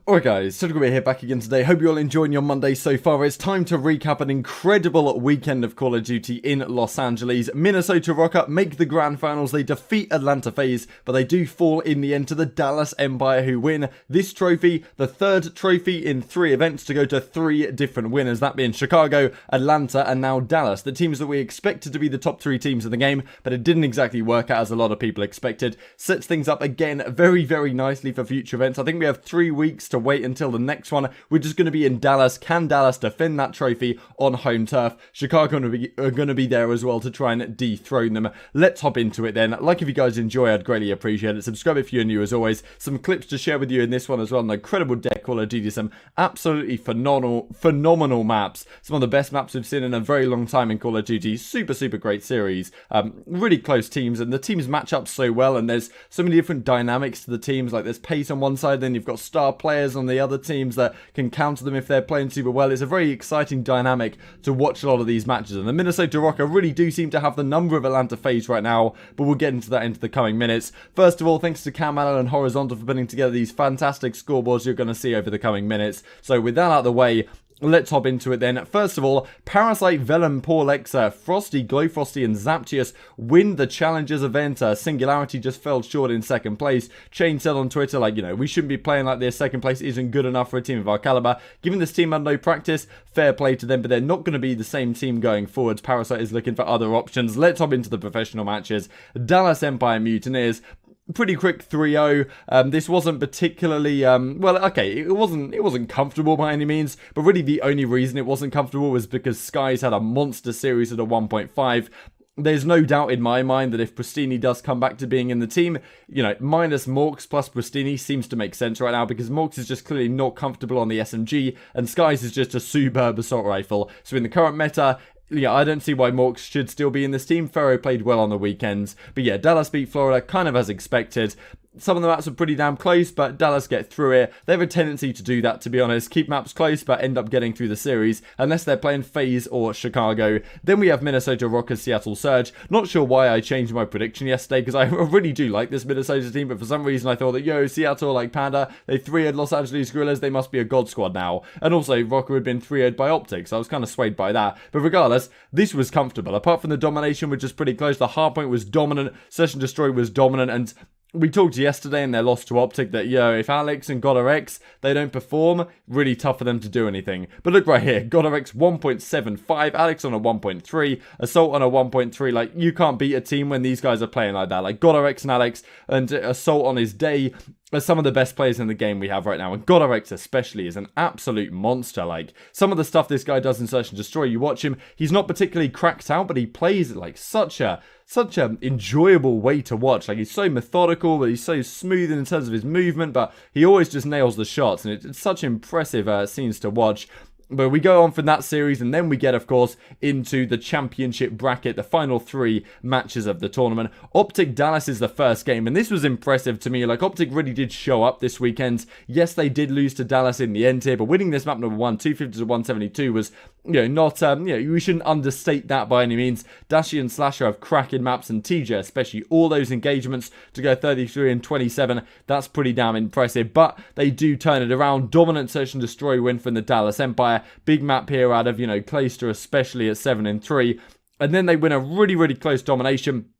Alright guys, so we're here back again today. Hope you're all enjoying your Monday so far. It's time to recap an incredible weekend of Call of Duty in Los Angeles. Minnesota Rocker make the grand finals. They defeat Atlanta FaZe, but they do fall in the end to the Dallas Empire, who win this trophy, the third trophy in 3 events to go to 3 different winners, that being Chicago, Atlanta, and now Dallas. The teams that we expected to be the top 3 teams in the game, but it didn't exactly work out as a lot of people expected. Sets things up again very, very nicely for future events. I think we have 3 weeks to wait until the next one. We're just going to be in Dallas. Can Dallas defend that trophy on home turf? Chicago are going to be there as well to try and dethrone them. Let's hop into it then. Like, if you guys enjoy, I'd greatly appreciate it. Subscribe if you're new as always. Some clips to share with you in this one as well. An incredible deck, Call of Duty. Some absolutely phenomenal maps. Some of the best maps we've seen in a very long time in Call of Duty. Super great series. Really close teams, and the teams match up so well, and there's so many different dynamics to the teams. Like, there's pace on one side, then you've got star players on the other teams that can counter them if they're playing super well. It's a very exciting dynamic to watch a lot of these matches, and the Minnesota Rocker really do seem to have the number of Atlanta FaZe right now, but we'll get into that into the coming minutes. First of all, thanks to Cam Allen and Horizontal for putting together these fantastic scoreboards you're going to see over the coming minutes. So with that out of the way, let's hop into it then. First of all, Parasite, Vellum, Paul Xer, Frosty, Glowfrosty, and Zaptius win the Challengers event. Singularity just fell short in second place. Chain said on Twitter, like, we shouldn't be playing like this. Second place isn't good enough for a team of our caliber. Given this team had no practice, fair play to them, but they're not going to be the same team going forwards. Parasite is looking for other options. Let's hop into the professional matches. Dallas Empire Mutineers. Pretty quick 3-0. This wasn't particularly, well, okay, it wasn't comfortable by any means, but really the only reason it wasn't comfortable was because Skies had a monster series at a 1.5. There's no doubt in my mind that if Pristini does come back to being in the team, minus Morks plus Pristini seems to make sense right now, because Morks is just clearly not comfortable on the SMG, and Skies is just a superb assault rifle. So in the current meta, I don't see why Morks should still be in this team. Ferro played well on the weekends. But yeah, Dallas beat Florida kind of as expected. Some of the maps are pretty damn close, but Dallas get through it. They have a tendency to do that, to be honest. Keep maps close, but end up getting through the series, unless they're playing FaZe or Chicago. Then we have Minnesota Rockers, Seattle Surge. Not sure why I changed my prediction yesterday, because I really do like this Minnesota team, but for some reason I thought that, Seattle, like Panda, they 3-0'd Los Angeles Guerrillas, they must be a god squad now. And also, Rocker had been 3-0'd by OpTic, so I was kind of swayed by that. But regardless, this was comfortable. Apart from the domination, which was pretty close, the hardpoint was dominant, Search and Destroy was dominant, and we talked yesterday in their loss to OpTic that, if Alex and GodRx, they don't perform, really tough for them to do anything. But look right here, GodRx 1.75, Alex on a 1.3, Assault on a 1.3. Like, you can't beat a team when these guys are playing like that. Like, GodRx and Alex and Assault on his day are some of the best players in the game we have right now, and GodRx especially is an absolute monster. Like, some of the stuff this guy does in Search and Destroy, you watch him, he's not particularly cracked out, but he plays it like such a enjoyable way to watch. Like, he's so methodical, but he's so smooth in terms of his movement, but he always just nails the shots, and it's such impressive scenes to watch. But we go on from that series, and then we get, of course, into the championship bracket, the final 3 matches of the tournament. OpTic Dallas is the first game, and this was impressive to me. Like, OpTic really did show up this weekend. Yes, they did lose to Dallas in the end here, but winning this map number 1, 250 to 172 was, not, we shouldn't understate that by any means. Dashy and Slasher have cracking maps, and TJ especially, all those engagements to go 33 and 27, that's pretty damn impressive. But they do turn it around. Dominant Search and Destroy win from the Dallas Empire. Big map here out of, Clayster, especially at 7 and 3. And then they win a really close domination,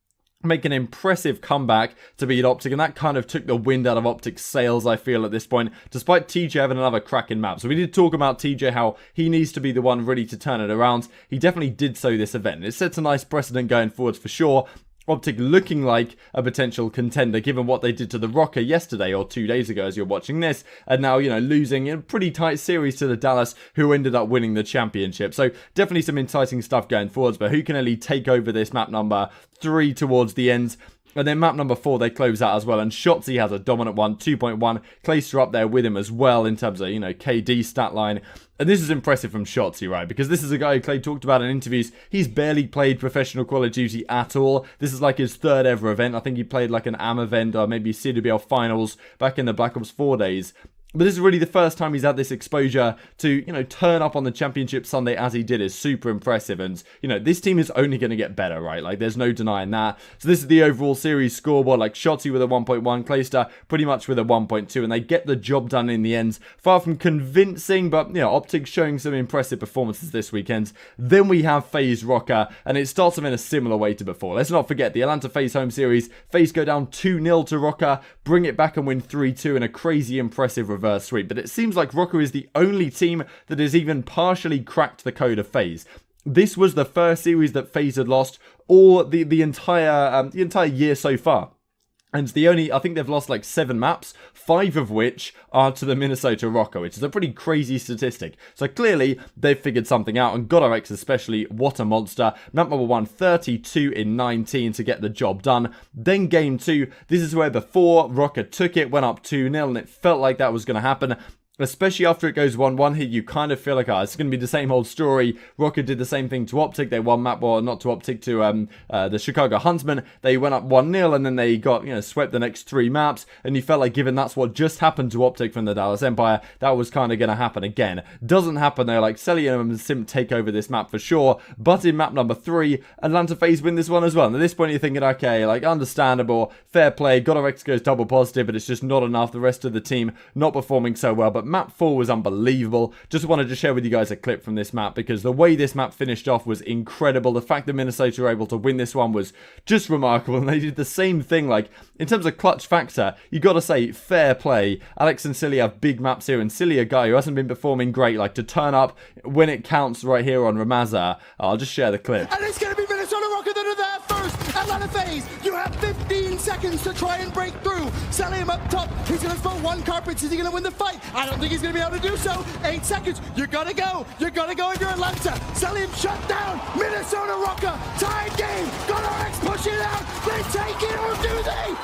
make an impressive comeback to beat OpTic, and that kind of took the wind out of OpTic's sails, I feel, at this point, despite TJ having another cracking map. So we did talk about TJ, how he needs to be the one really to turn it around. He definitely did so this event. It sets a nice precedent going forwards for sure. OpTic looking like a potential contender, given what they did to the Rocker yesterday or 2 days ago as you're watching this, and now, losing in a pretty tight series to the Dallas, who ended up winning the championship. So definitely some enticing stuff going forwards, but who can really take over this map number 3 towards the end? And then map number 4, they close out as well, and Shotzi has a dominant one, 2.1. Clayster up there with him as well in terms of, KD stat line. And this is impressive from Shotzi, right? Because this is a guy who Clay talked about in interviews. He's barely played professional Call of Duty at all. This is like his 3rd ever event. I think he played like an AM event or maybe CDL finals back in the Black Ops 4 days. But this is really the first time he's had this exposure to, you know, turn up on the championship Sunday as he did is super impressive. And, you know, this team is only going to get better, right? Like, there's no denying that. So this is the overall series scoreboard. Like, Shotzi with a 1.1, Clayster pretty much with a 1.2. And they get the job done in the end. Far from convincing, but, you know, OpTic showing some impressive performances this weekend. Then we have FaZe Rocker, and it starts off in a similar way to before. Let's not forget the Atlanta FaZe home series. FaZe go down 2-0 to Rocker, bring it back and win 3-2 in a crazy impressive reverse sweep, but it seems like Rocker is the only team that has even partially cracked the code of FaZe. This was the first series that FaZe had lost all the entire year so far. And I think they've lost like 7 maps, 5 of which are to the Minnesota Rocker, which is a pretty crazy statistic. So clearly, they've figured something out, and GodRx especially, what a monster. Map number 1, 32 in 19 to get the job done. Then game 2, this is where before Rocker took it, went up 2-0, and it felt like that was going to happen. Especially after it goes 1-1 here, you kind of feel like, it's going to be the same old story. Rocker did the same thing to OpTic. They won map, well, not to OpTic, to the Chicago Huntsmen. They went up 1-0, and then they got, you know, swept the next 3 maps. And you felt like, given that's what just happened to OpTic from the Dallas Empire, that was kind of going to happen again. Doesn't happen though. Like, Celium and Simp take over this map for sure. But in map number 3, Atlanta FaZe win this one as well. And at this point, you're thinking, okay, like, understandable, fair play. GodRx goes double positive, but it's just not enough. The rest of the team not performing so well. But map 4 was unbelievable. Just wanted to share with you guys a clip from this map, because the way this map finished off was incredible. The fact that Minnesota were able to win this one was just remarkable, and they did the same thing. Like, in terms of clutch factor, you gotta say, fair play. Alex and Silly have big maps here, and Silly, a guy who hasn't been performing great, like, to turn up when it counts right here on Ramaza. I'll just share the clip. And it's gonna be Minnesota Rocker that are there first. Atlanta FaZe, you have 15 seconds to try and break through. Celium up top, he's gonna throw 1 carpet. Is he gonna win the fight? I don't think he's gonna be able to do so. 8 seconds, you're gonna go if you're Atlanta. Celium shut down, Minnesota Rocker, tied game. GodRx push it out, they take it, or do they?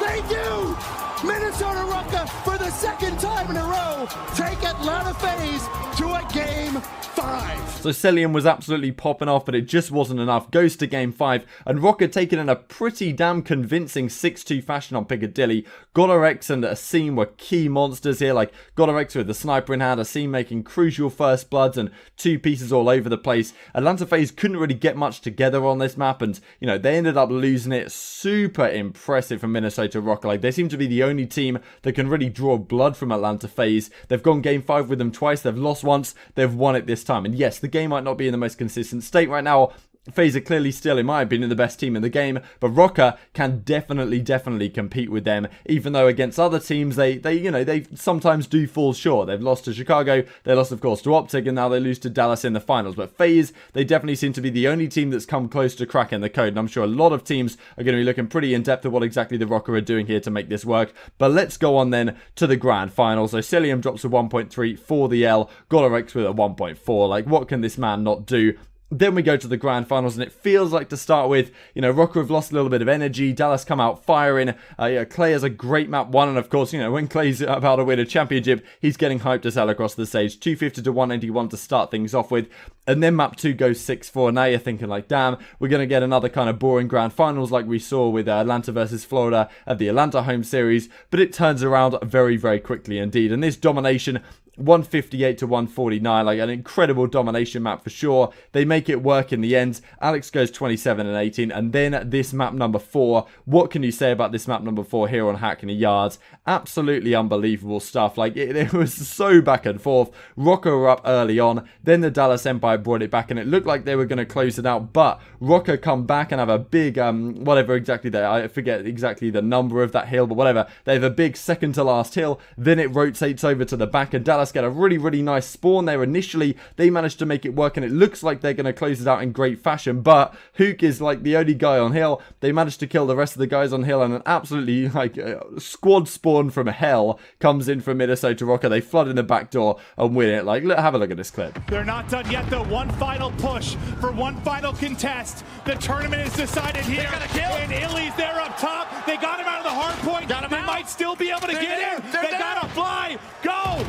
They do! Minnesota Rocker, for the 2nd time in a row, take Atlanta FaZe to a game 5. So Celium was absolutely popping off, but it just wasn't enough. Goes to game 5, and Rocker taking in a pretty damn convincing 6-2 fashion on Piccadilly. GodRx and Asim were key monsters here, like GodRx with the sniper in hand, Asim making crucial first bloods and 2 pieces all over the place. Atlanta FaZe couldn't really get much together on this map, and, you know, they ended up losing it. Super impressive from Minnesota Rocker. Like, they seem to be the only team that can really draw blood from Atlanta FaZe. They've gone game 5 with them twice, they've lost once, they've won it this time. And yes, the game might not be in the most consistent state right now. FaZe are clearly still, in my opinion, the best team in the game, but Rocker can definitely compete with them, even though against other teams, they sometimes do fall short. They've lost to Chicago, they lost, of course, to OpTic, and now they lose to Dallas in the finals. But FaZe, they definitely seem to be the only team that's come close to cracking the code, and I'm sure a lot of teams are going to be looking pretty in-depth at what exactly the Rocker are doing here to make this work. But let's go on then to the grand final. So Celium drops a 1.3 for the L, GodRx with a 1.4. Like, what can this man not do? Then we go to the grand finals, and it feels like, to start with, you know, Rocker have lost a little bit of energy. Dallas come out firing. Clay has a great map 1, and of course, you know, when Clay's about to win a championship, he's getting hyped to sell across the stage. 250 to 181 to start things off with, and then map 2 goes 6-4. Now you're thinking like, damn, we're going to get another kind of boring grand finals like we saw with Atlanta versus Florida at the Atlanta home series, but it turns around very quickly indeed, and this domination, 158 to 149, like an incredible domination map for sure. They make it work in the end. Alex goes 27 and 18, and then this map number 4. What can you say about this map number 4 here on Hackney Yards? Absolutely unbelievable stuff. Like, it was so back and forth. Rocker were up early on, then the Dallas Empire brought it back, and it looked like they were going to close it out, but Rocker come back and have a big, whatever exactly there, I forget exactly the number of that hill, but whatever. They have a big second to last hill, then it rotates over to the back, and Dallas get a really nice spawn there initially. They managed to make it work, and it looks like they're going to close it out in great fashion, but Hook is like the only guy on hill. They managed to kill the rest of the guys on hill, and an absolutely like squad spawn from hell comes in from Minnesota Rocker. They flood in the back door and win it. Like, have a look at this clip. They're not done yet though. One final push for one final contest. The tournament is decided here, and Illy's there up top. They got him out of the hard point. They might still be able to get in. They gotta fly. Go,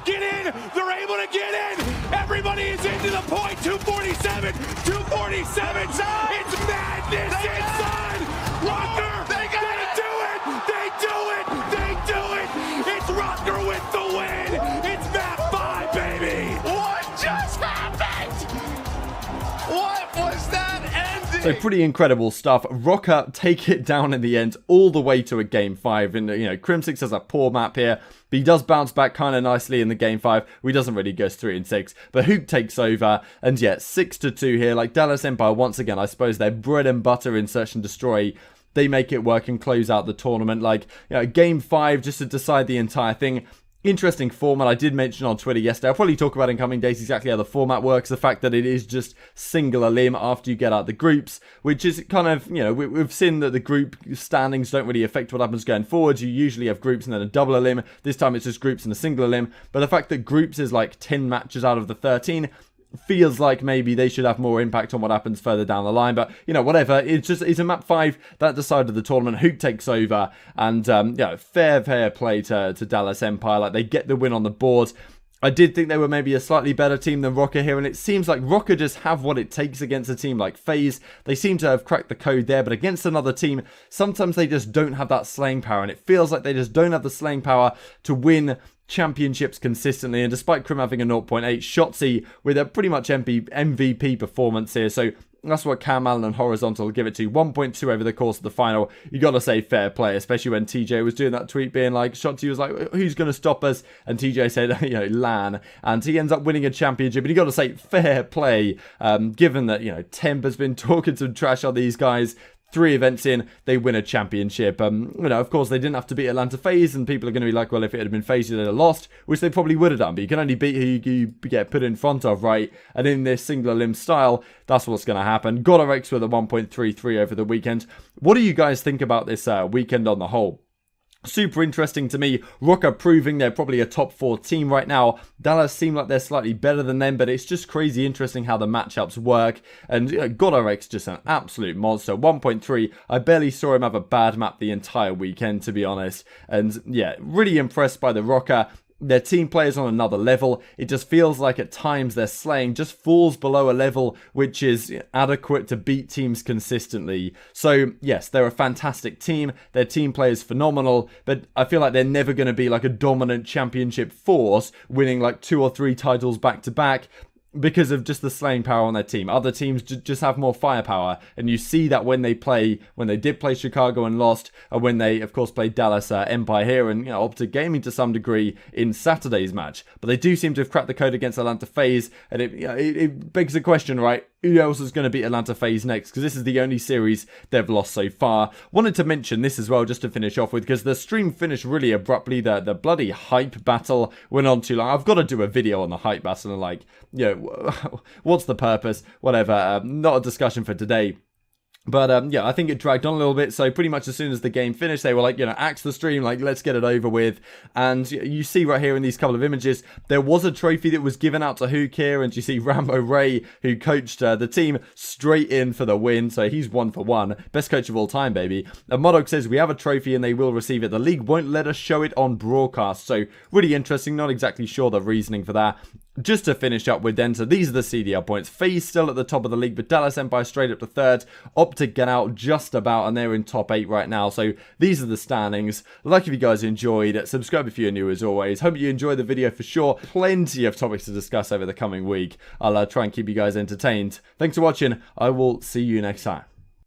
get in. They're able to get in. Everybody is into the point. 247. It's madness inside. Rocker, they do it. with the win. It's MattG, baby. What just happened? What was that ending? So pretty incredible stuff. Rocker take it down in the end all the way to a game 5. And, you know, Crimsix has a poor map here, but he does bounce back kind of nicely in the game 5. He doesn't really go 3-6, but Hook takes over. And yeah, 6-2 here. Like Dallas Empire, once again, I suppose their bread and butter in Search and Destroy. They make it work and close out the tournament. Like, you know, game 5 just to decide the entire thing. Interesting format. I did mention on Twitter yesterday. I'll probably talk about in coming days exactly how the format works. The fact that it is just single elim after you get out the groups, which is kind of, you know, we've seen that the group standings don't really affect what happens going forward. You usually have groups and then a double elim. This time it's just groups and a single elim. But the fact that groups is like 10 matches out of the 13 feels like maybe they should have more impact on what happens further down the line, but you know, whatever. It's a map 5 that decided the tournament. Hook takes over, and yeah, fair play to Dallas Empire. Like, they get the win on the board. I did think they were maybe a slightly better team than Rocker here, and it seems like Rocker just have what it takes against a team like FaZe. They seem to have cracked the code there, but against another team, sometimes they just don't have that slaying power, and it feels like they just don't have the slaying power to win championships consistently. And despite Crim having a 0.8, Shotzzy with a pretty much MVP performance here, so that's what Cam Allen and Horizontal give it to. 1.2 over the course of the final. You gotta say fair play, especially when TJ was doing that tweet being like, Shotzzy was like, who's gonna stop us? And TJ said, you know, LAN. And he ends up winning a championship. And you gotta say fair play, given that, you know, Temp has been talking some trash on these guys. 3 events in, they win a championship. You know, of course, they didn't have to beat Atlanta FaZe, and people are going to be like, well, if it had been FaZe, they'd have lost, which they probably would have done, but you can only beat who you get put in front of, right? And in this single limb style, that's what's going to happen. GodRx with a 1.33 over the weekend. What do you guys think about this weekend on the whole? Super interesting to me. Rocker proving they're probably a top 4 team right now. Dallas seem like they're slightly better than them, but it's just crazy interesting how the matchups work. And GodRx just an absolute monster. 1.3. I barely saw him have a bad map the entire weekend, to be honest. And yeah, really impressed by the Rocker. Their team players on another level. It just feels like at times their slaying just falls below a level which is adequate to beat teams consistently. So yes, they're a fantastic team. Their team play is phenomenal, but I feel like they're never going to be like a dominant championship force, winning like 2 or 3 titles back to back, because of just the slaying power on their team. Other teams just have more firepower, and you see that when they did play Chicago and lost, and when they of course played Dallas Empire here, and you know, OpTic Gaming to some degree in Saturday's match. But they do seem to have cracked the code against Atlanta FaZe, and it begs the question, right? Who else is going to beat Atlanta FaZe next? Because this is the only series they've lost so far. Wanted to mention this as well, just to finish off with, because the stream finished really abruptly. The bloody hype battle went on too long. I've got to do a video on the hype battle and like, you know, what's the purpose? Whatever. Not a discussion for today. But yeah, I think it dragged on a little bit. So pretty much as soon as the game finished, they were like, you know, axe the stream, like, let's get it over with. And you see right here in these couple of images, there was a trophy that was given out to Hook here. And you see Rambo Ray, who coached the team, straight in for the win. So he's 1 for 1. Best coach of all time, baby. And MattG says we have a trophy and they will receive it. The league won't let us show it on broadcast. So really interesting. Not exactly sure the reasoning for that. Just to finish up with then, so these are the CDL points. FaZe still at the top of the league, but Dallas Empire straight up to 3rd. OpTic get out just about, and they're in top 8 right now. So these are the standings. Like if you guys enjoyed, subscribe if you're new as always. Hope you enjoyed the video for sure. Plenty of topics to discuss over the coming week. I'll try and keep you guys entertained. Thanks for watching. I will see you next time.